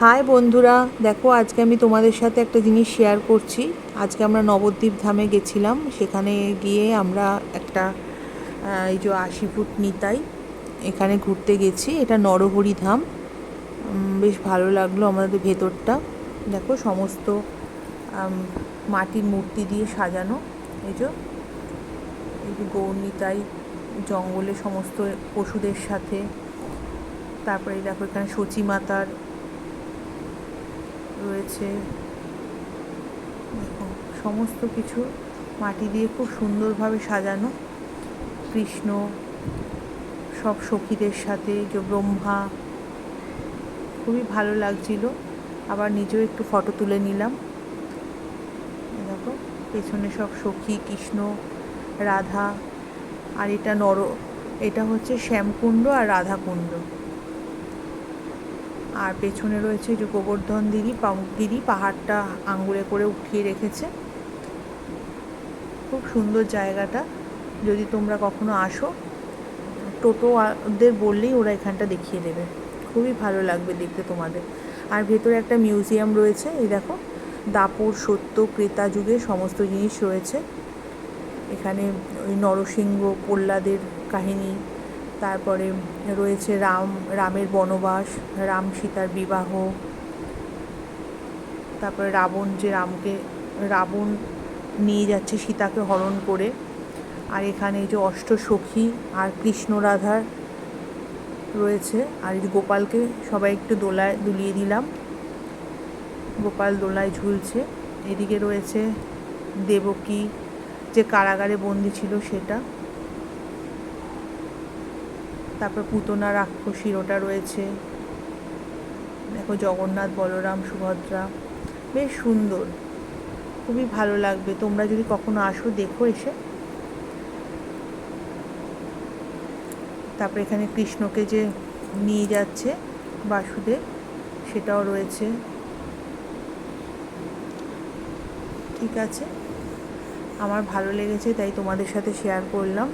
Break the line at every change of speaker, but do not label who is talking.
High বন্ধুরা, দেখো আজকে আমি তোমাদের সাথে একটা জিনিস শেয়ার করছি। আজকে আমরা নবদ্বীপ ধামে গেছিলাম। সেখানে গিয়ে আমরা একটা এই যে 80 ফুট নিতাই এখানে ঘুরতে গেছি। এটা নরহরি ধাম। বেশ ভালো লাগলো আমাদের ভেতরটা। দেখো সমস্ত মাটির মূর্তি দিয়ে সাজানো। এই যে গৌর নিতাই জঙ্গলে সমস্ত পশুদের সাথে। তারপরে দেখো এখানে সচী মাতার রয়েছে। দেখো সমস্ত কিছু মাটি দিয়ে খুব সুন্দরভাবে সাজানো। কৃষ্ণ সব সখীদের সাথে, যে ব্রহ্মা, খুবই ভালো লাগছিল। আবার নিজেও একটু ফটো তুলে নিলাম। দেখো পেছনে সব সখী, কৃষ্ণ, রাধা। আর এটা হচ্ছে শ্যামকুণ্ড আর রাধাকুণ্ড। আর পেছনে রয়েছে যে গোবর্ধন গিরি, পাহাড়টা আঙ্গুলে করে উঠিয়ে রেখেছে। খুব সুন্দর জায়গাটা। যদি তোমরা কখনো আসো, টোটোদের বললেই ওরা এখানটা দেখিয়ে দেবে। খুবই ভালো লাগবে দেখতে তোমাদের। আর ভেতরে একটা মিউজিয়াম রয়েছে। এই দেখো দাপর, সত্য, ক্রেতা যুগের সমস্ত জিনিস রয়েছে এখানে। ওই নরসিংহ, প্রহ্লাদের কাহিনী। তারপরে রয়েছে রামের বনবাস, রাম সীতার বিবাহ। তারপরে রাবণ নিয়ে যাচ্ছে সীতাকে হরণ করে। আর এখানে এই যে অষ্টসখী আর কৃষ্ণ রাধার রয়েছে। আর এই যে গোপালকে সবাই একটু দুলিয়ে দিলাম। গোপাল দোলায় ঝুলছে। এদিকে রয়েছে দেবকী, যে কারাগারে বন্দি ছিল সেটা। তারপর পুতনা রাক্ষসীর ওটা রয়েছে। দেখো জগন্নাথ, বলরাম, সুভদ্রা। বেশ সুন্দর, খুবই ভালো লাগবে। তোমরা যদি কখনো আসো, দেখো এসে। তারপরে এখানে কৃষ্ণকে যে নিয়ে যাচ্ছে বাসুদেব, সেটাও রয়েছে। ঠিক আছে, আমার ভালো লেগেছে তাই তোমাদের সাথে শেয়ার করলাম।